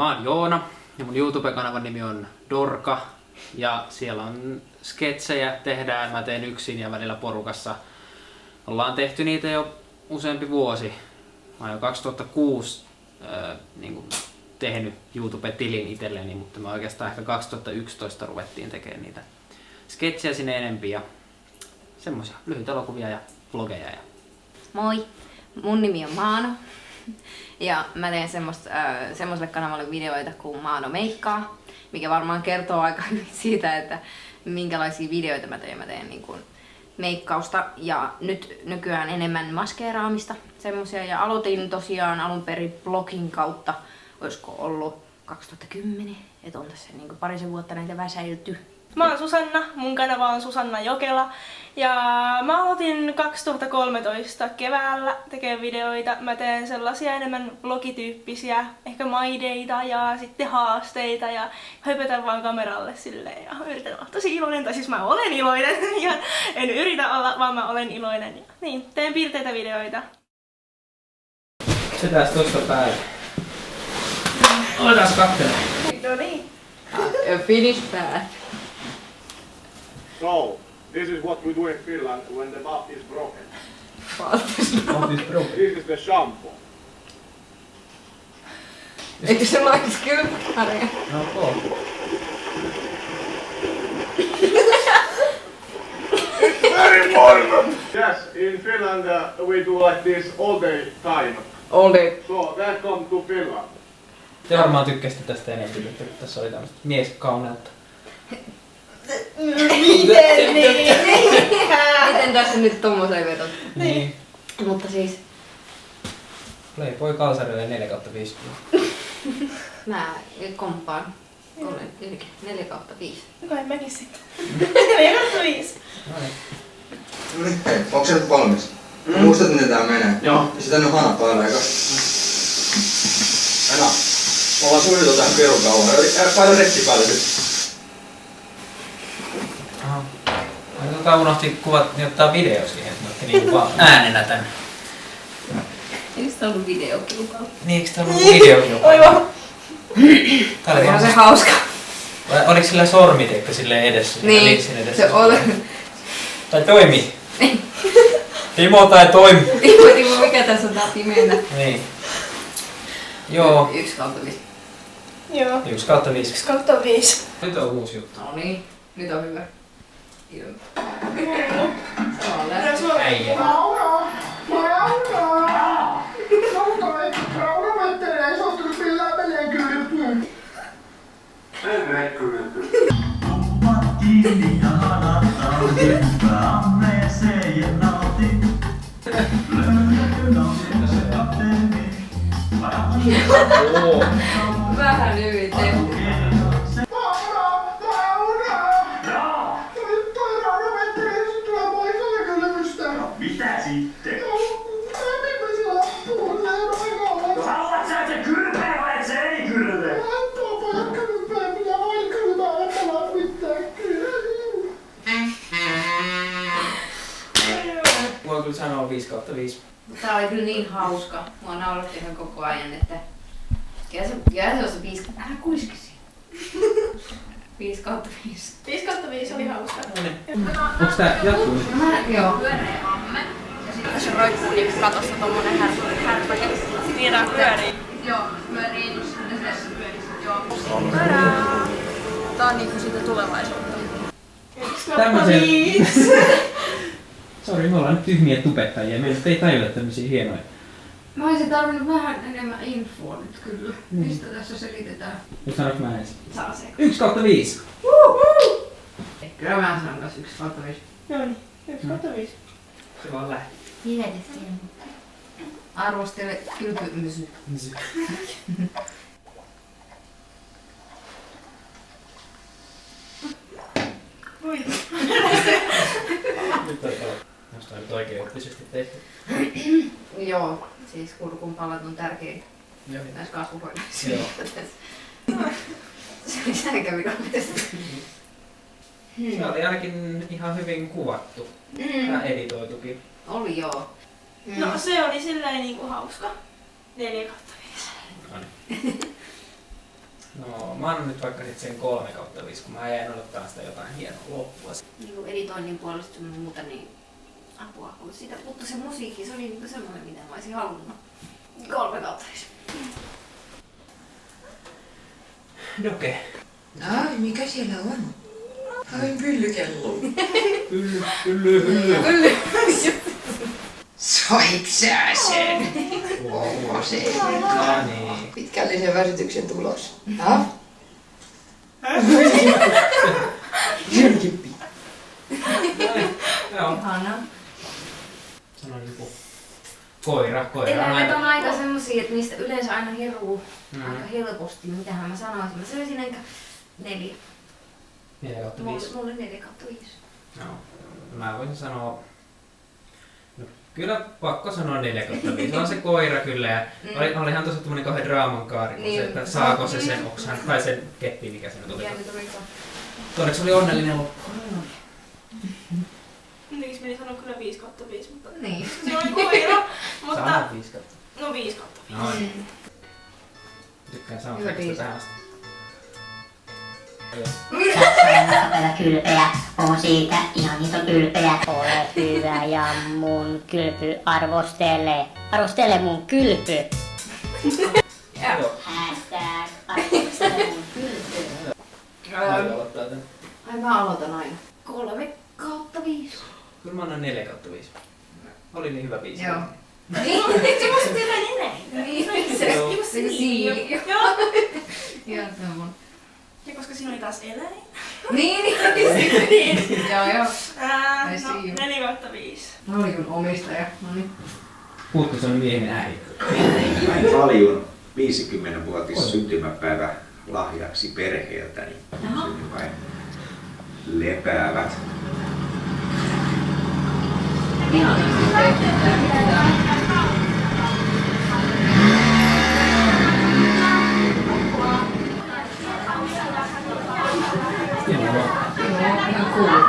Mä oon Joona ja mun YouTube-kanavan nimi on Dorka ja siellä on sketsejä, mä teen yksin ja välillä porukassa. Ollaan tehty niitä jo useampi vuosi. Mä oon jo 2006 tehnyt YouTube-tilin itselleni, mutta me oikeastaan ehkä 2011 ruvettiin tekemään niitä sketsejä sinne enempi ja semmoisia lyhyitä elokuvia ja vlogeja. Moi! Mun nimi on Maano ja mä teen semmoiselle kanavalle videoita kuin Maano meikkaa, mikä varmaan kertoo aika hyvin siitä, että minkälaisia videoita mä teen. Mä teen niin kuin meikkausta ja nyt nykyään enemmän maskeeraamista semmosia ja aloitin tosiaan alun perin blogin kautta, olisiko ollut 2010, että on tässä niin kuin parisen vuotta näitä väsäilty. Mä oon Susanna, mun kanava on Susanna Jokela ja mä aloitin 2013 keväällä tekemään videoita. Mä teen sellaisia enemmän vlogityyppisiä, ehkä maideita ja sitten haasteita ja höpötän vaan kameralle silleen ja yritän olla tosi iloinen, tai siis mä olen iloinen ja en yritä olla, vaan mä olen iloinen. Ja niin, teen piirteitä videoita. Se tästä tosta päälle. Otetaan kattele. No niin. Finish bad. So, this is what we do in Finland when the bath is broken. This is the shampoo. Eikö se laiksi kylppäriä? No on. Very important! Yes, in Finland we do like this all day time. All day. So, welcome to Finland. Te varmaan tykkäsitte tästä enemmän, että tässä oli tämmöistä mieskauneutta. Miten niin? Miten tässä nyt tommoseen vetot? Niin. Mutta siis Playboy kalsarille 4/5. mä komppaan 4/5. No kai mäkin sitten. 4/5. No niin. No niin, hei, onko se nyt valmis? Muistat miten tää menee? Joo. Ja sitä nyt hana päälle, eikö? Enä. Me ollaan suunniteltu tähän pirun kauan. Paina rekki päälle nyt. Aha. Unohti kuvat, niin ottaa video siihen, että otti niinku vaan äänenä tän. Eikö sitä ollut videokilpailu? Niin, eikö tää ollut videokilpailu? Oiva. Tää oli Ihan vaan se hauska. Vai oliko sillä sormiteikka silleen edessä? Niin, Linksin edessä? se oli. Tai toimi. Timo tai toimi. Timo, mikä tässä on tää pimeänä? Niin. Joo. 1/5. Joo. 1/5. 1/5. Nyt on uusi juttu. No niin, nyt on hyvä. Joo. Se on Kyllä lähtö. Suomi. Äijä. Oo. Vähän hyvin tehty. Mitä sitten? No haluat sä, että se kylpee vai et se ei kylpe? Voin kyllä sanoa 5/5. Tää oli kyllä niin hauska. Mua nauratti ihan koko ajan, että jää se on se 5. Älä kuiski siinä. 5/5. 5/5 oli hauska. Onks tää jatkuu nyt? Joo. Tässä roikkuu niinku katossa tommonen härpäke. Sitten viedään pyöriin. Joo, pyöriin. Tää on niinku sitä tulevaisuutta. Tämmösen... Sori, me ollaan nyt tyhmiä tubettajia. Me ei tajuta tämmösiä hienoja. Mä olisin tarvinnut vähän enemmän infoa nyt kyllä. Mistä tässä selitetään? Nyt sanois mä ensin. Saa se. 1/5. Kyllä mä sanon kanssa 1/5. Joo niin, 1/5. Se vaan lähti. Hienesti. Arvostele kylpymysy. Nyt on Musta on nyt oikein-oppisesti tehty. Joo, siis kurkun palat on tärkein Joo. näissä kasvuhoidoissa. Joo. Se kävi nopeasti. Se oli ainakin ihan hyvin kuvattu. Ja editoitukin. Oli joo. No se oli silleen niinku hauska. 4/5. No, mä annan nyt vaikka sit sen 3/5, kun mä jäin odottaa sitä jotain hienoa loppua. Niinku editoinnin puolesta ja muuta, niin apua. Mutta se musiikki, se oli niinku semmoinen, mitä mä olisin halunnut. 3/5. Doke. Ai, mikä siellä on? Ai, pyllykello. Pylly. Soit sä sen? Oho, se. No niin. Pitkällisen väsytyksen tulos. Ha? Jyrkippi. Joo. Ihanaa. Sanoin joku koira. Eläimet on aika semmosia, että niistä yleensä aina heruu Mm. aika helposti. Mitähän mä sanoisin? Mä sanoisin enkä 4. 4/5. Mulle 4/5. Joo. Mä voisin sanoa... No, kyllä pakko sanoa 4/5. On se koira kyllä. Ja olihan tossa tämmönen kauhean draaman kaari, kun se, että saako se sen oksan tai sen keppi, mikä se nyt oli. Todeksi oli onnellinen loppu. Niiks meni sanoa kyllä 5/5, mutta Niin. se oli koira. Mutta Sama 5/5. no 5/5. Noin. Tykkään soundtrackista tähän asti. Tässä kylpeä, on siitä ihan iso kylpeä. Ole hyvä ja mun kylpy arvostele mun kylpy. Joo. Hashtag arvostele mun kylpy. Maija aloittaa tän. Ai mä aloitan aina. 3/5. Kyllä mä annan 4/5. Oli niin hyvä biisi. Joo. Niin, se musta tehdä näin. Niin, se Joo. just se siili. Joo. Joo, se on mun. Ja koska siinä oli taas eläin. Niin. Joo, joo. I No, see you. 4/5. Mä olin mun omistaja. No niin. Puhutko se on miehen äiti? Sain paljon 50-vuotis syntymäpäivä lahjaksi perheeltäni. Syntymäpäivä lepäävät. Ihanasti tehty. Ihan cool.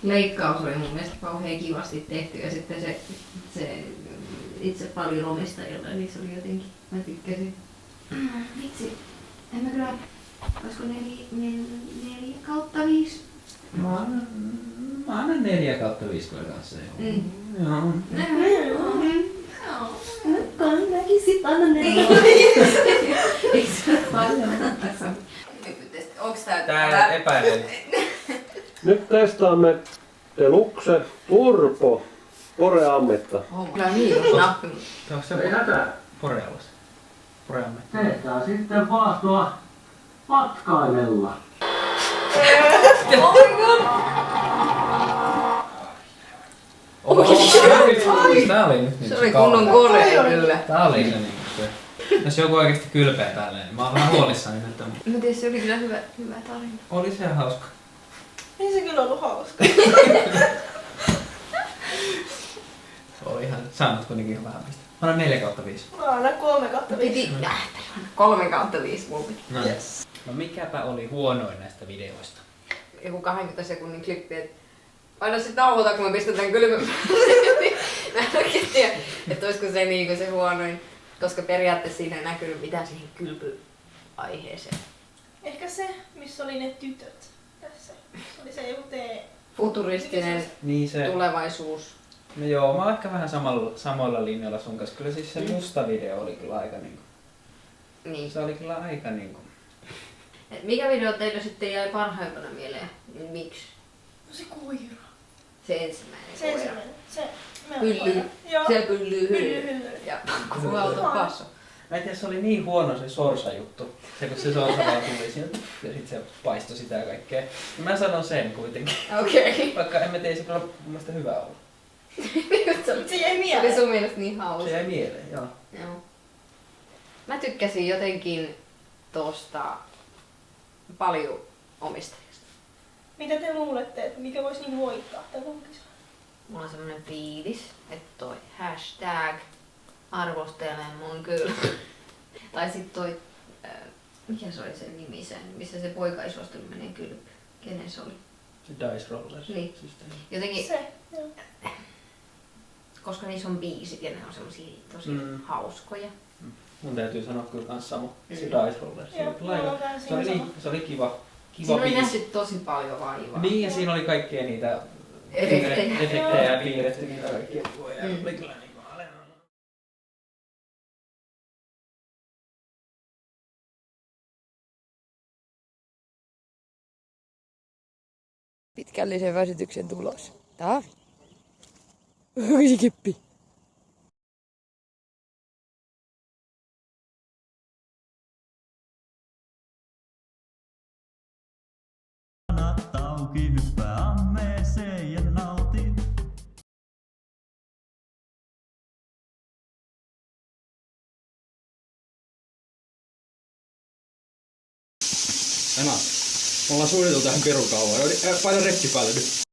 Leikkaus oli mun mielestä kauhean kivasti tehty ja sitten se itse paljon omistajilla, niin se oli jotenkin, mä tykkäsin. Vitsi, en mä kyllä, olisiko 4/5? Mä annan 4/5 kyllä kanssa. Joo. Joo. Mäkin sit annan 4. Eikö se ole paljon? Onks Tää epäilen. Nyt testaamme Deluxe Turbo Poreammetta. Kyllä miinusnappi. Onko se Porealas? Poreamme. Tehdään sitten vaatua matkailella. Tää oli nyt Se oli kunnon korea kyllä. Tää oli se niinku se. Jos joku oikeesti kylpeä tälleen, niin mä oon vähän huolissani nyt. Mä tiedän, se oli kyllä hyvä tarina. Oli se hauska. Ei se kyllä ollut hauska. Se oli ihan, saanut kuitenkin ihan vähän pistä. Mä annan 4/5. Mä annan 3/5. Piti 3/5 mulla piti. No. Yes. No mikäpä oli huonoin näistä videoista? Joku 20 sekunnin klippi, että aina sit nauhoita, kun mä pistän tän kylmän. Mä en oikein tiedä, että olisiko se niinku se huonoin. Koska periaatteessa siinä ei näkynyt mitään siihen kylpyaiheeseen. Ehkä se, missä oli ne tytöt tässä. Se oli se joku Futuristinen Niin se... tulevaisuus. No joo, mä oon ehkä vähän samoilla linjoilla sun kanssa. Kyllä siis se musta video oli kyllä aika niinku... Niin. Se oli kyllä aika niinku... Et mikä video teille sitten jäi parhaimpana mieleen? Miksi? No se koira. Se ensimmäinen Se koira. ensimmäinen. Se Pylly. Joo. Se pyllyy Hylly. hylly. Ja kuvalta passo. Mä en tiedä, se oli niin huono se sorsa-juttu. Se kun se sorsa vaan tuli sieltä ja sit se paistoi sitä ja kaikkea. Mä sanon sen kuitenkin. Okei. Vaikka en mä tiedä, se kyllä mun mielestä hyvä ollut. Se jäi Se oli mieleen. sun mielestä niin hauska. Se jäi mieleen, joo. Joo. Mä tykkäsin jotenkin tosta paljon omistajista. Mitä te luulette, että mikä voisi niin voittaa tämän kisan? Mulla on semmonen fiilis, että toi hashtag arvostelen mun kyllä. Tai sit toi, mikä se oli sen nimi sen, missä se poikaisuostelu menee kylpy. Kenen se oli? Se Dice Rollers. Niin. Systeemi. Jotenkin Se, joo. koska niissä on biisit ja ne on semmosia tosi hauskoja. Mun täytyy sanoa kyllä kans sama. Se Dice Rollers. Se oli kiva Siinä oli biisi. nähty tosi paljon vaivaa. Niin, ja siinä oli kaikkea niitä efektejä ja piirretty niitä kaikkia kivoja. Oli kyllä niin paljon. Pitkällisen väsytyksen tulos. Tää. Yksi kippi. Auki, hyppää ammeeseen ja nauti. Emma, me ollaan suunniteltu tähän perukauan. Paina rekki päälle nyt.